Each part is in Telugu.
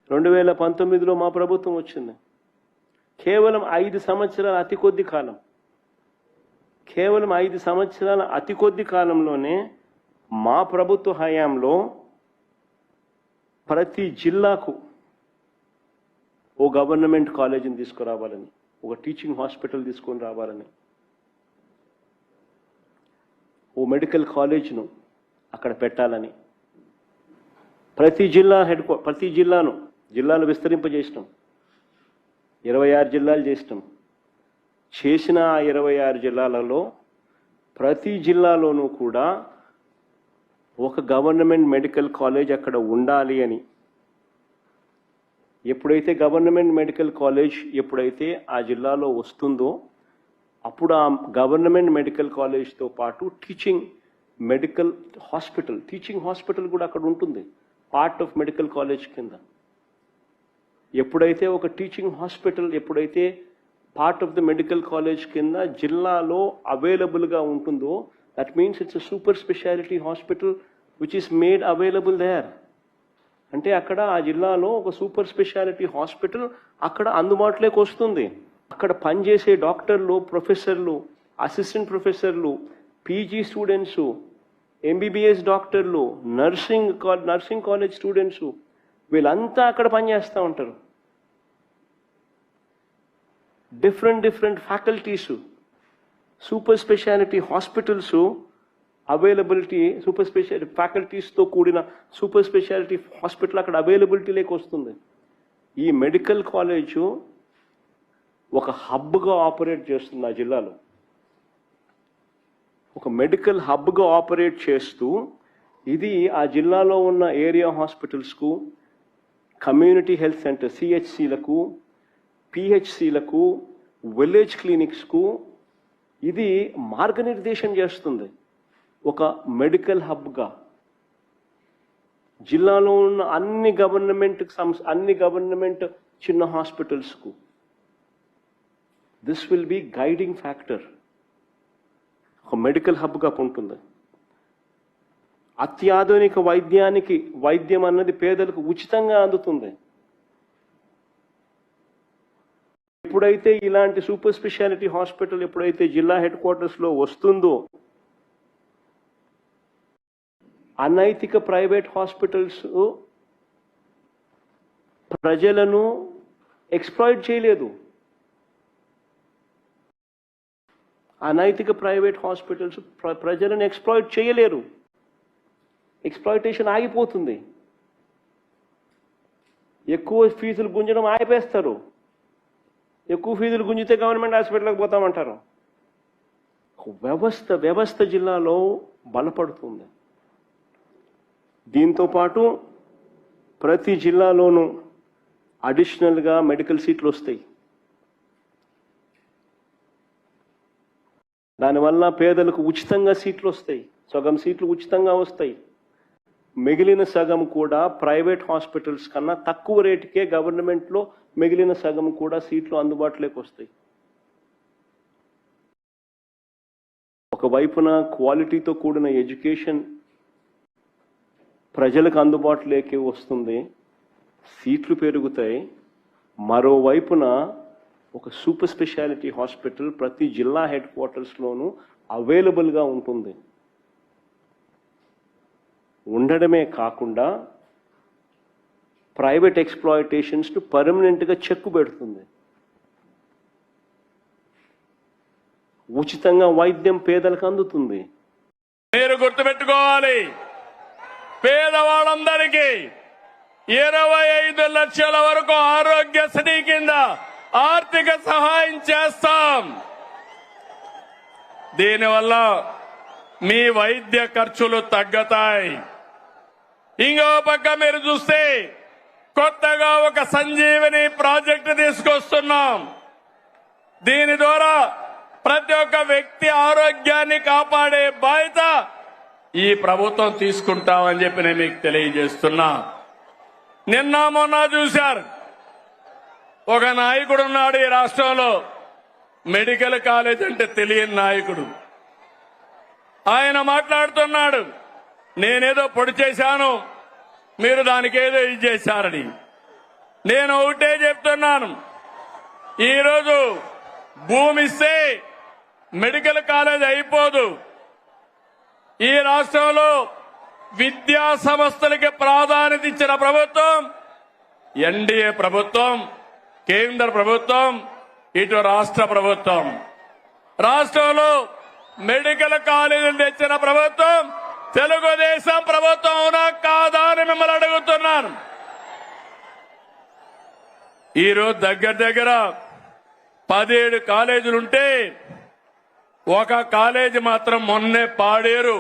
2019లో మా ప్రభుత్వం వచ్చింది. కేవలం 5 సంవత్సరాల అతి కొద్ది కాలం, కేవలం 5 సంవత్సరాల అతి కొద్ది కాలంలోనే మా ప్రభుత్వ హయాంలో ప్రతి జిల్లాకు ఓ గవర్నమెంట్ కాలేజీని తీసుకురావాలని, ఒక టీచింగ్ హాస్పిటల్ తీసుకొని రావాలని, ఓ మెడికల్ కాలేజ్ను అక్కడ పెట్టాలని ప్రతి జిల్లాను విస్తరింపజేసినాం. 26 జిల్లాలు చేసినాం. చేసిన ఆ 26 జిల్లాలలో ప్రతి జిల్లాలోనూ కూడా ఒక గవర్నమెంట్ మెడికల్ కాలేజ్ అక్కడ ఉండాలి అని. ఎప్పుడైతే గవర్నమెంట్ మెడికల్ కాలేజ్ ఎప్పుడైతే ఆ జిల్లాలో వస్తుందో అప్పుడు ఆ గవర్నమెంట్ మెడికల్ కాలేజ్తో పాటు టీచింగ్ హాస్పిటల్ కూడా అక్కడ ఉంటుంది, పార్ట్ ఆఫ్ మెడికల్ కాలేజ్ కింద. ఎప్పుడైతే ఒక టీచింగ్ హాస్పిటల్ ఎప్పుడైతే part of the medical college కింద జిల్లాలో అవైలబుల్గా ఉంటుందో, that means it's a super speciality hospital which is made available there. అంటే అక్కడ ఆ జిల్లాలో ఒక సూపర్ స్పెషాలిటీ హాస్పిటల్ అక్కడ అందుబాటులోకి వస్తుంది. అక్కడ పనిచేసే డాక్టర్లు, ప్రొఫెసర్లు, అసిస్టెంట్ ప్రొఫెసర్లు, పీజీ స్టూడెంట్స్, ఎంబీబీఎస్ డాక్టర్లు, నర్సింగ్ కాలేజ్ స్టూడెంట్స్, వీళ్ళంతా అక్కడ పనిచేస్తూ ఉంటారు. Different faculties, super speciality hospitals availability, super speciality ఫ్యాకల్టీస్తో కూడిన సూపర్ స్పెషాలిటీ హాస్పిటల్ అక్కడ అవైలబిలిటీలోకి వస్తుంది. ఈ మెడికల్ కాలేజు ఒక హబ్గా ఆపరేట్ చేస్తుంది ఆ జిల్లాలో. ఒక మెడికల్ హబ్గా ఆపరేట్ చేస్తూ ఇది ఆ జిల్లాలో ఉన్న ఏరియా హాస్పిటల్స్కు, కమ్యూనిటీ హెల్త్ సెంటర్ సిహెచ్సిలకు, పిహెచ్సిలకు, విలేజ్ క్లినిక్స్కు ఇది మార్గనిర్దేశం చేస్తుంది. ఒక మెడికల్ హబ్గా జిల్లాలో ఉన్న అన్ని గవర్నమెంట్ చిన్న హాస్పిటల్స్కు this will be guiding factor. ఒక మెడికల్ హబ్గా ఉంటుంది. అత్యాధునిక వైద్యం అన్నది పేదలకు ఉచితంగా అందుతుంది. ఎప్పుడైతే ఇలాంటి సూపర్ స్పెషాలిటీ హాస్పిటల్ ఎప్పుడైతే జిల్లా హెడ్ క్వార్టర్స్లో వస్తుందో, అనైతిక ప్రైవేట్ హాస్పిటల్స్ ప్రజలను ఎక్స్‌ప్లాయిట్ చేయలేదు. అనైతిక ప్రైవేట్ హాస్పిటల్స్ ప్రజలను ఎక్స్‌ప్లాయిట్ చేయలేరు. ఎక్స్‌ప్లాయిటేషన్ ఆగిపోతుంది. ఎక్కువ ఫీజులు గుంజడం ఆపేస్తారు. ఎక్కువ ఫీజులు గుంజితే గవర్నమెంట్ హాస్పిటల్కి పోతామంటారు. వ్యవస్థ జిల్లాలో బలపడుతుంది. దీంతో పాటు ప్రతి జిల్లాలోనూ అడిషనల్గా మెడికల్ సీట్లు వస్తాయి. దానివల్ల పేదలకు ఉచితంగా సీట్లు వస్తాయి. సగం సీట్లు ఉచితంగా వస్తాయి. మిగిలిన సగం కూడా ప్రైవేట్ హాస్పిటల్స్ కన్నా తక్కువ రేటుకే గవర్నమెంట్లో మిగిలిన సగం కూడా సీట్లు అందుబాటులోకి వస్తాయి. ఒకవైపున క్వాలిటీతో కూడిన ఎడ్యుకేషన్ ప్రజలకు అందుబాటులోకి వస్తుంది, సీట్లు పెరుగుతాయి. మరోవైపున ఒక సూపర్ స్పెషాలిటీ హాస్పిటల్ ప్రతి జిల్లా హెడ్ క్వార్టర్స్లోనూ అవైలబుల్గా ఉంటుంది. ఉండడమే కాకుండా ప్రైవేట్ ఎక్స్‌ప్లాయిటేషన్స్ను పర్మనెంట్గా చెక్కు పెడుతుంది. ఉచితంగా వైద్యం పేదలకు అందుతుంది. మీరు గుర్తుపెట్టుకోవాలి, పేదవాళ్ళందరికీ 25 లక్షల వరకు ఆరోగ్యశ్రీ కింద ఆర్థిక సహాయం చేస్తాం. దీనివల్ల మీ వైద్య ఖర్చులు తగ్గుతాయి. ఇంకో పక్క మీరు చూస్తే కొత్తగా ఒక సంజీవని ప్రాజెక్టు తీసుకొస్తున్నాం. దీని ద్వారా ప్రతి ఒక్క వ్యక్తి ఆరోగ్యాన్ని కాపాడే బాధ్యత ఈ ప్రభుత్వం తీసుకుంటామని చెప్పి నేను మీకు తెలియజేస్తున్నా. నిన్న మొన్న చూశారు, ఒక నాయకుడు ఉన్నాడు ఈ రాష్ట్రంలో, మెడికల్ కాలేజ్ అంటే తెలియని నాయకుడు. ఆయన మాట్లాడుతున్నాడు, నేనేదో పొడి చేశాను, మీరు దానికేదో ఇది చేశారని. నేను ఒకటే చెప్తున్నాను, ఈరోజు భూమి ఇస్తే మెడికల్ కాలేజ్ అయిపోదు. ఈ రాష్ట్రంలో విద్యా సంస్థలకి ప్రాధాన్యత ఇచ్చిన ప్రభుత్వం ఎన్డీఏ ప్రభుత్వం, కేంద్ర ప్రభుత్వం, ఇటు రాష్ట్ర ప్రభుత్వం. రాష్ట్రంలో మెడికల్ కాలేజీలు తెచ్చిన ప్రభుత్వం తెలుగుదేశం ప్రభుత్వం అవునా కాదా అని మిమ్మల్ని అడుగుతున్నాను. ఈరోజు దగ్గర 17 కాలేజీలుంటే ఒక కాలేజీ మాత్రం మొన్నే పాడేరు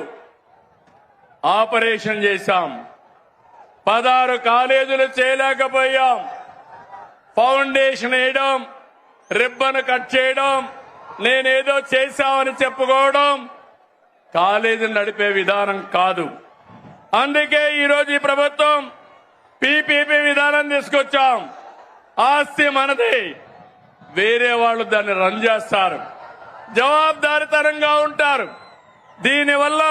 ఆపరేషన్ చేశాం. 16 కాలేజీలు చేయలేకపోయాం. ఫౌండేషన్ వేయడం, రిబ్బన్ కట్ చేయడం, నేనేదో చేశామని చెప్పుకోవడం కాలేజీని నడిపే విధానం కాదు. అందుకే ఈరోజు ఈ ప్రభుత్వం పీపీపీ విధానం తీసుకొచ్చాం. ఆస్తి మనది, వేరే వాళ్ళు దాన్ని రన్ చేస్తారు, జవాబుదారీతనంగా ఉంటారు. దీనివల్ల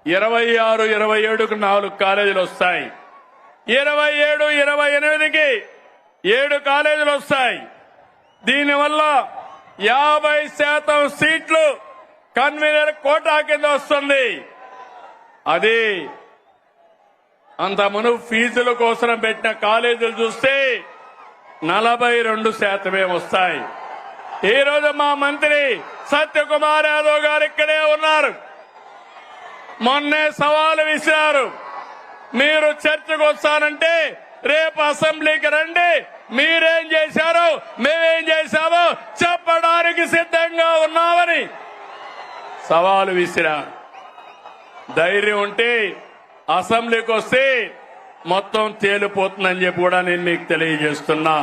26, 27కు 4 కాలేజీలు వస్తాయి. 27, 28కి 7 కాలేజీలు వస్తాయి. దీనివల్ల 50% సీట్లు కన్వీనర్ కోటా కింద వస్తుంది. అది అంత మునుపు ఫీజుల కోసం పెట్టిన కాలేజీలు చూస్తే 42% వస్తాయి. ఈ రోజు మా మంత్రి సత్యకుమార్ యాదవ్ గారు ఇక్కడే ఉన్నారు. మొన్నే సవాలు విసిరారు, మీరు చర్చకు వస్తానంటే రేపు అసెంబ్లీకి రండి, మీరేం చేశారో మేమేం చేశామో చెప్పడానికి సిద్ధంగా ఉన్నామని సవాలు విసిరారు. ధైర్యం ఉంటే అసెంబ్లీకి వస్తే మొత్తం తేలిపోతుందని చెప్పి కూడా నేను మీకు తెలియజేస్తున్నా.